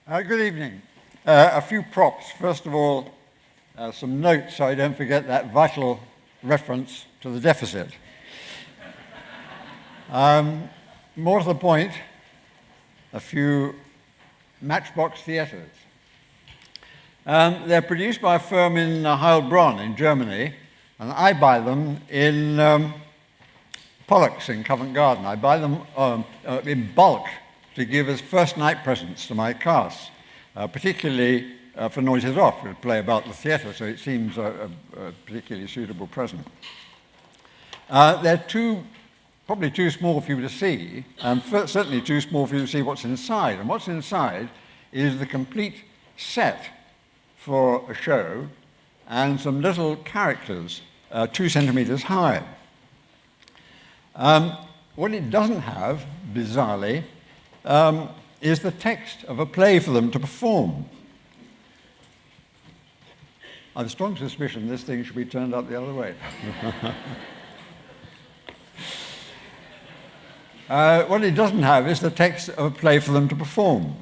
Good evening. A few props. First of all, some notes so I don't forget that vital reference to the deficit. More to the point, a few Matchbox Theatres. They're produced by a firm in Heilbronn in Germany, and I buy them in Pollux in Covent Garden. I buy them in bulk to give as first night presents to my cast, particularly for Noises Off, who play about the theatre, so it seems a particularly suitable present. They're probably too small for you to see, and certainly too small for you to see what's inside. And what's inside is the complete set for a show and some little characters 2 centimeters high. What it doesn't have, bizarrely, is the text of a play for them to perform. I have a strong suspicion this thing should be turned up the other way. What it doesn't have is the text of a play for them to perform.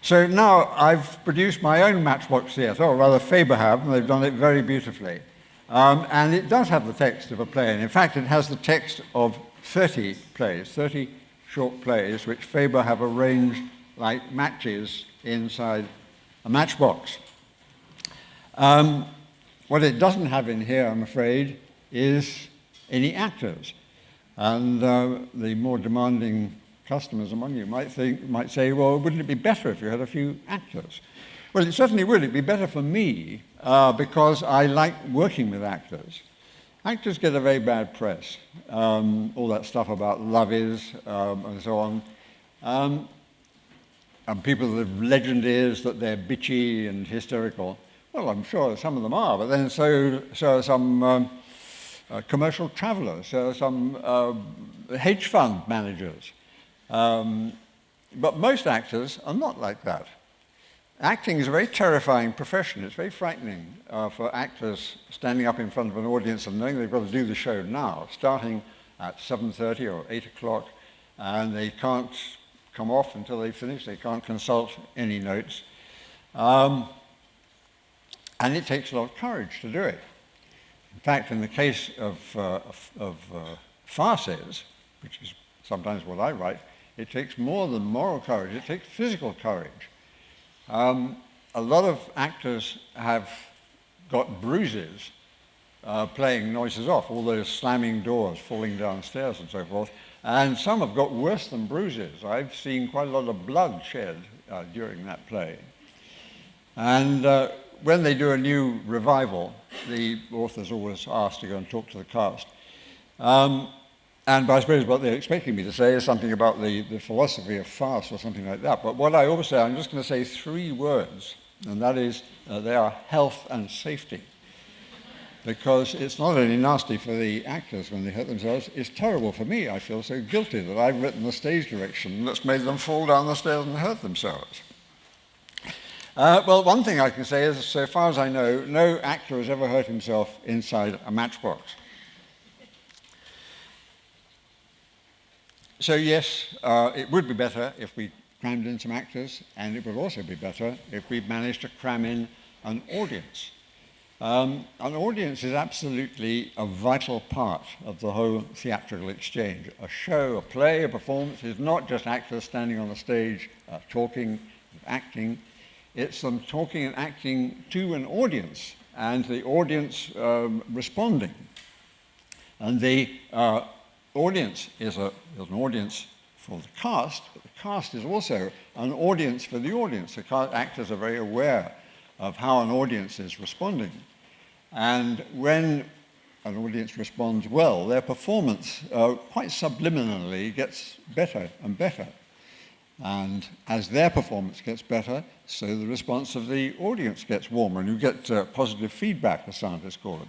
So now I've produced my own Matchbox Theatre, or rather Faber have, and they've done it very beautifully. And it does have the text of a play, and in fact it has the text of 30 plays, 30 short plays, which Faber have arranged like matches inside a matchbox. What it doesn't have in here, I'm afraid, is any actors. And the more demanding customers among you might say, well, wouldn't it be better if you had a few actors? Well, it certainly would. It'd be better for me because I like working with actors. Actors get a very bad press, all that stuff about love is and so on. And the legend is that they're bitchy and hysterical. Well, I'm sure some of them are, but then so are some commercial travelers, so are some hedge fund managers. But most actors are not like that. Acting is a very terrifying profession. It's very frightening for actors standing up in front of an audience and knowing they've got to do the show now, starting at 7:30 or 8 o'clock, and they can't come off until they finish. They can't consult any notes. And it takes a lot of courage to do it. In fact, in the case of farces, which is sometimes what I write, it takes more than moral courage. It takes physical courage. A lot of actors have got bruises playing Noises Off, all those slamming doors, falling downstairs and so forth, and some have got worse than bruises. I've seen quite a lot of blood shed during that play. And when they do a new revival, the author's always asked to go and talk to the cast. And I suppose what they're expecting me to say is something about the philosophy of farce or something like that. But what I always say, I'm just going to say 3 words, and that is they are health and safety. Because it's not only nasty for the actors when they hurt themselves, it's terrible for me. I feel so guilty that I've written the stage direction that's made them fall down the stairs and hurt themselves. Well, one thing I can say is, so far as I know, no actor has ever hurt himself inside a matchbox. So yes, it would be better if we crammed in some actors, and it would also be better if we managed to cram in an audience. An audience is absolutely a vital part of the whole theatrical exchange. A show, a play, a performance is not just actors standing on the stage talking, acting. It's them talking and acting to an audience, and the audience responding. And the audience is an audience for the cast, but the cast is also an audience for the audience. The actors are very aware of how an audience is responding. And when an audience responds well, their performance quite subliminally gets better and better. And as their performance gets better, so the response of the audience gets warmer, and you get positive feedback, as scientists call it.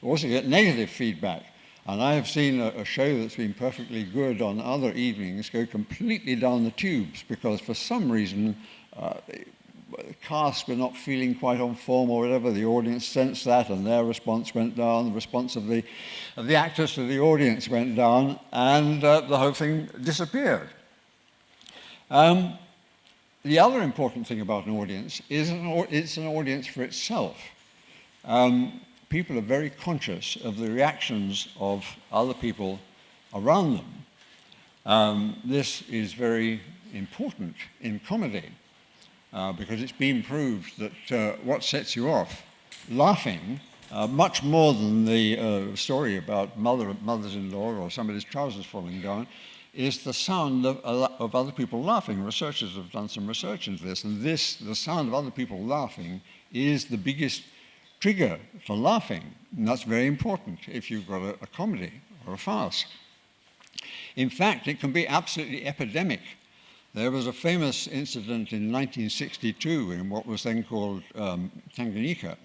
You also get negative feedback. And I have seen a show that's been perfectly good on other evenings go completely down the tubes because for some reason the cast were not feeling quite on form or whatever. The audience sensed that and their response went down. The response of the actors to the audience went down, and the whole thing disappeared. The other important thing about an audience is it's an audience for itself. People are very conscious of the reactions of other people around them. This is very important in comedy because it's been proved that what sets you off, laughing, much more than the story about mothers-in-law or somebody's trousers falling down, is the sound of other people laughing. Researchers have done some research into this, and the sound of other people laughing is the biggest trigger for laughing, and that's very important if you've got a comedy or a farce. In fact, it can be absolutely epidemic. There was a famous incident in 1962 in what was then called Tanganyika,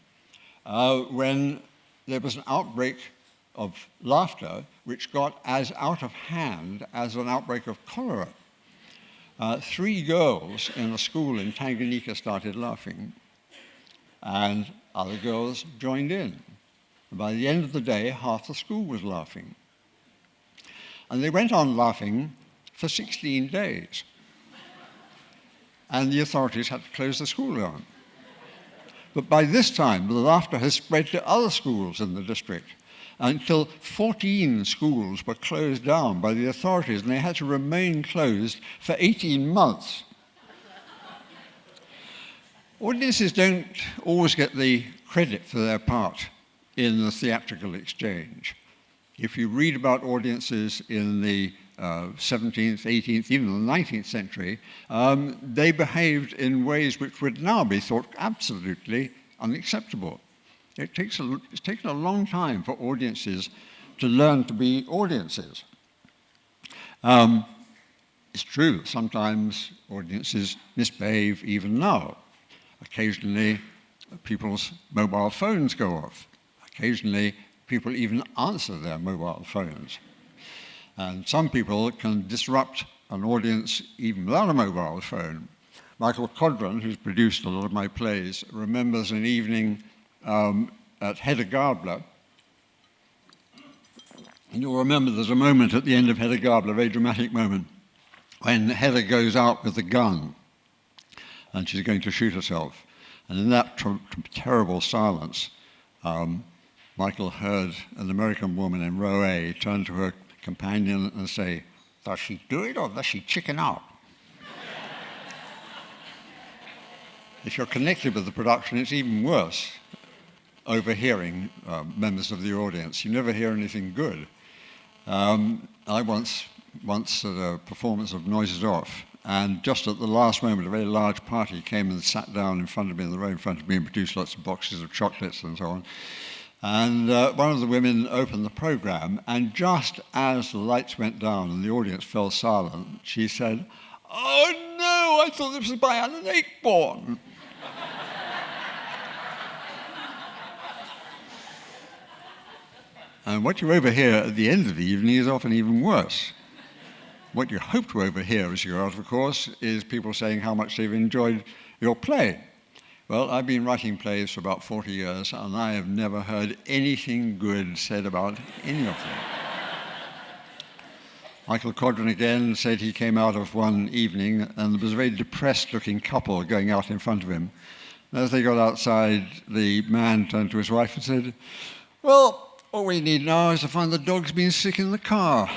when there was an outbreak of laughter which got as out of hand as an outbreak of cholera. 3 girls in a school in Tanganyika started laughing, and other girls joined in. And by the end of the day, half the school was laughing. And they went on laughing for 16 days. And the authorities had to close the school down. But by this time, the laughter has spread to other schools in the district, until 14 schools were closed down by the authorities, and they had to remain closed for 18 months. Audiences don't always get the credit for their part in the theatrical exchange. If you read about audiences in the 17th, 18th, even the 19th century, they behaved in ways which would now be thought absolutely unacceptable. It's taken a long time for audiences to learn to be audiences. It's true that sometimes audiences misbehave even now. Occasionally, people's mobile phones go off. Occasionally, people even answer their mobile phones. And some people can disrupt an audience even without a mobile phone. Michael Codron, who's produced a lot of my plays, remembers an evening at Hedda Gabler. And you'll remember there's a moment at the end of Hedda Gabler, a very dramatic moment, when Hedda goes out with a gun and she's going to shoot herself. And in that terrible silence, Michael heard an American woman in row A turn to her companion and say, "Does she do it or does she chicken out?" If you're connected with the production, it's even worse, overhearing members of the audience. You never hear anything good. I once at a performance of Noises Off, and just at the last moment, a very large party came and sat down in front of me, in the row in front of me, and produced lots of boxes of chocolates and so on. And one of the women opened the program, and just as the lights went down and the audience fell silent, she said, "Oh no, I thought this was by Alan Ayckbourn." And what you overhear at the end of the evening is often even worse. What you hope to overhear as you go out, of course, is people saying how much they've enjoyed your play. Well, I've been writing plays for about 40 years, and I have never heard anything good said about any of them. Michael Codron again said he came out of one evening, and there was a very depressed-looking couple going out in front of him. And as they got outside, the man turned to his wife and said, "Well, all we need now is to find the dog's been sick in the car."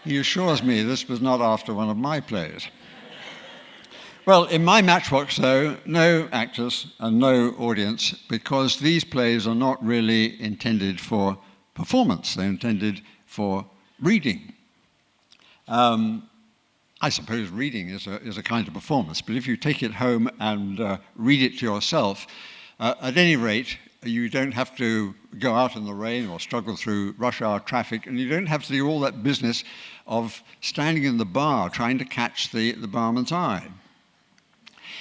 He assures me this was not after one of my plays. Well, in my Matchbox, though, no actors and no audience, because these plays are not really intended for performance. They're intended for reading. I suppose reading is a kind of performance, but if you take it home and read it to yourself, at any rate, you don't have to go out in the rain or struggle through rush hour traffic, and you don't have to do all that business of standing in the bar trying to catch the barman's eye.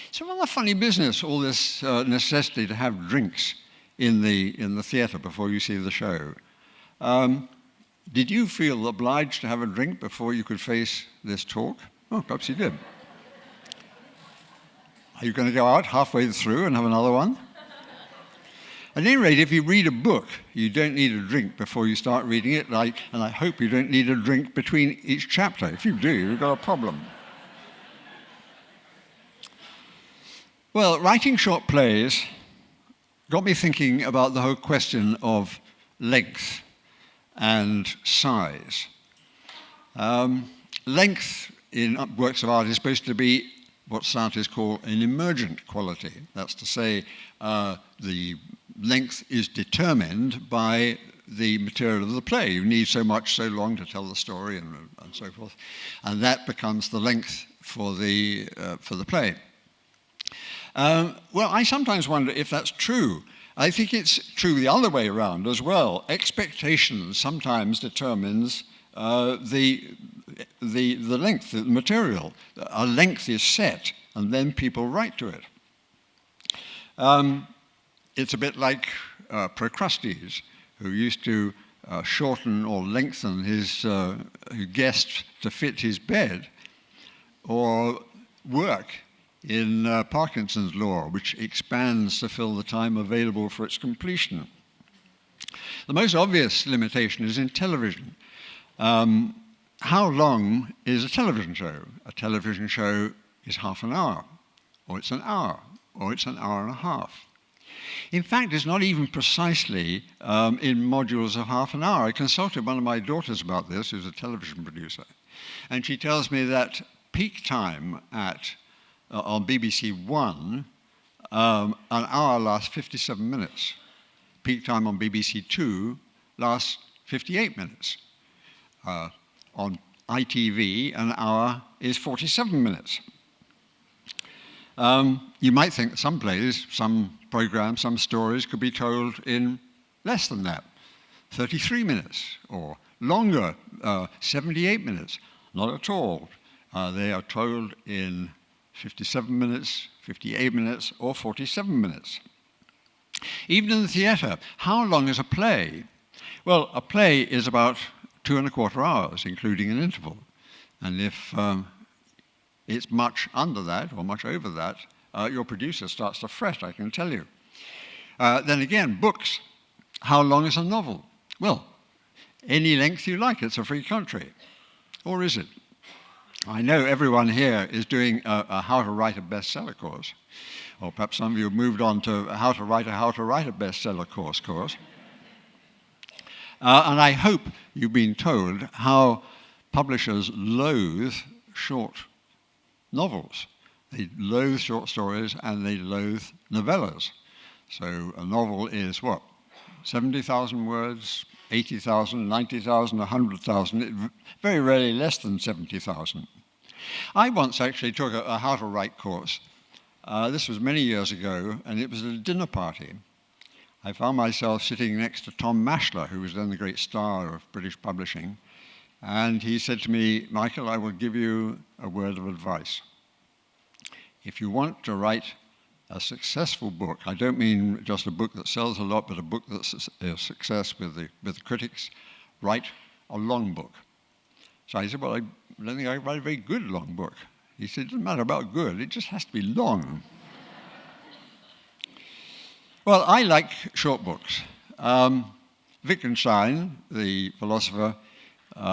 It's a rather funny business, all this necessity to have drinks in the theatre before you see the show. Did you feel obliged to have a drink before you could face this talk? Oh, perhaps you did. Are you going to go out halfway through and have another one? At any rate, if you read a book, you don't need a drink before you start reading it, and I hope you don't need a drink between each chapter. If you do, you've got a problem. Well, writing short plays got me thinking about the whole question of length and size. Length in works of art is supposed to be what scientists call an emergent quality. That's to say, the length is determined by the material of the play. You need so much, so long to tell the story, and so forth, and that becomes the length for the play. Well, I sometimes wonder if that's true. I think it's true the other way around as well. Expectations sometimes determines the length, the material. A length is set, and then people write to it. It's a bit like Procrustes, who used to shorten or lengthen his guest to fit his bed, or work in Parkinson's law, which expands to fill the time available for its completion. The most obvious limitation is in television. How long is a television show? A television show is half an hour, or it's an hour, or it's an hour and a half. In fact, it's not even precisely in modules of half an hour. I consulted one of my daughters about this, who's a television producer, and she tells me that peak time on BBC One, an hour lasts 57 minutes. Peak time on BBC Two lasts 58 minutes. On ITV, an hour is 47 minutes. You might think some plays, some programs, some stories could be told in less than that, 33 minutes, or longer, 78 minutes. Not at all. They are told in 57 minutes, 58 minutes, or 47 minutes. Even in the theatre, how long is a play? Well, a play is about 2¼ hours, including an interval. And if it's much under that, or much over that, your producer starts to fret, I can tell you. Then again, books. How long is a novel? Well, any length you like, it's a free country. Or is it? I know everyone here is doing a how to write a bestseller course, or perhaps some of you have moved on to how to write a bestseller course. And I hope you've been told how publishers loathe short novels. They loathe short stories and they loathe novellas. So a novel is what? 70,000 words, 80,000, 90,000, 100,000, very rarely less than 70,000. I once actually took a how to write course. This was many years ago, and it was at a dinner party. I found myself sitting next to Tom Mashler, who was then the great star of British publishing, and he said to me, "Michael, I will give you a word of advice. If you want to write a successful book, I don't mean just a book that sells a lot, but a book that's a success with the critics, write a long book." So I said, "Well, I don't think I can write a very good long book." He said, "It doesn't matter about good, it just has to be long." Well, I like short books. Wittgenstein, the philosopher,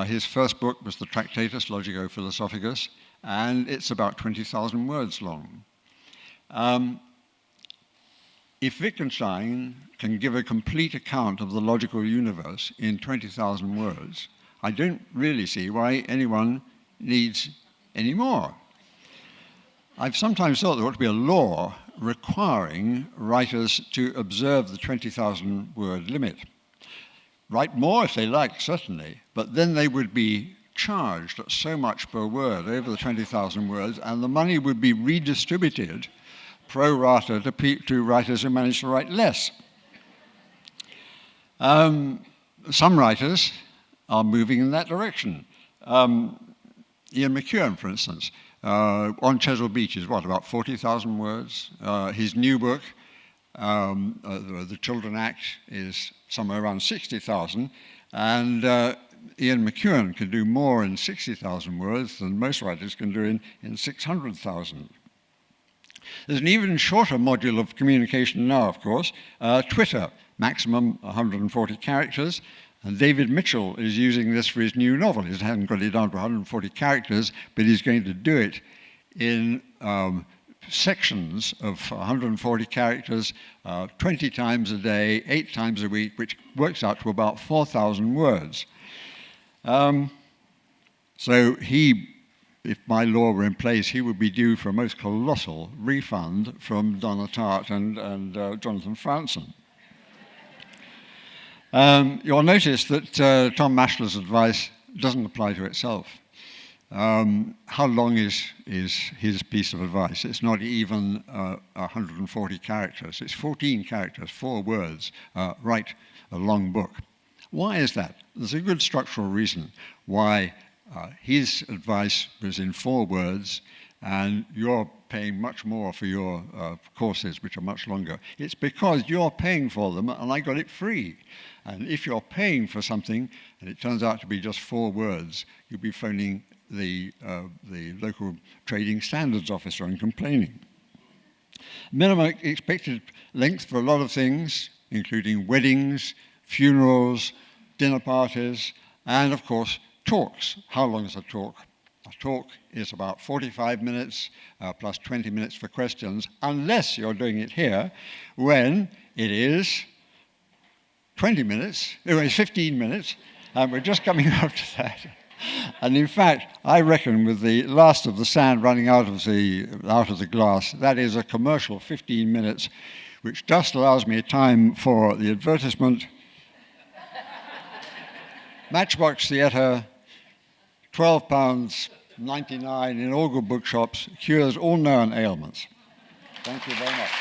his first book was the Tractatus Logico-Philosophicus, and it's about 20,000 words long. If Wittgenstein can give a complete account of the logical universe in 20,000 words, I don't really see why anyone needs any more. I've sometimes thought there ought to be a law requiring writers to observe the 20,000 word limit. Write more if they like, certainly, but then they would be charged at so much per word over the 20,000 words, and the money would be redistributed pro rata to writers who manage to write less. Some writers are moving in that direction. Ian McEwan, for instance, On Chesil Beach is what, about 40,000 words? His new book, The Children Act, is somewhere around 60,000, and Ian McEwan can do more in 60,000 words than most writers can do in 600,000. There's an even shorter module of communication now, of course, Twitter, maximum 140 characters. And David Mitchell is using this for his new novel. He hasn't got it down to 140 characters, but he's going to do it in sections of 140 characters, 20 times a day, 8 times a week, which works out to about 4,000 words. So he, if my law were in place, he would be due for a most colossal refund from Donna Tartt and Jonathan Franzen. You'll notice that Tom Mashler's advice doesn't apply to itself. How long is his piece of advice? It's not even 140 characters. It's 14 characters, 4 words. Write a long book. Why is that? There's a good structural reason why his advice was in 4 words and you're paying much more for your courses, which are much longer. It's because you're paying for them and I got it free. And if you're paying for something and it turns out to be just 4 words, you'll be phoning the local trading standards officer and complaining. Minimum expected length for a lot of things, including weddings, funerals, dinner parties, and of course, talks. How long is a talk? A talk is about 45 minutes plus 20 minutes for questions, unless you're doing it here, when it is 20 minutes, it's 15 minutes, and we're just coming up to that. And in fact, I reckon with the last of the sand running out of the glass, that is a commercial 15 minutes, which just allows me time for the advertisement. Matchbox Theatre, £12.99 in all good bookshops, cures all known ailments. Thank you very much.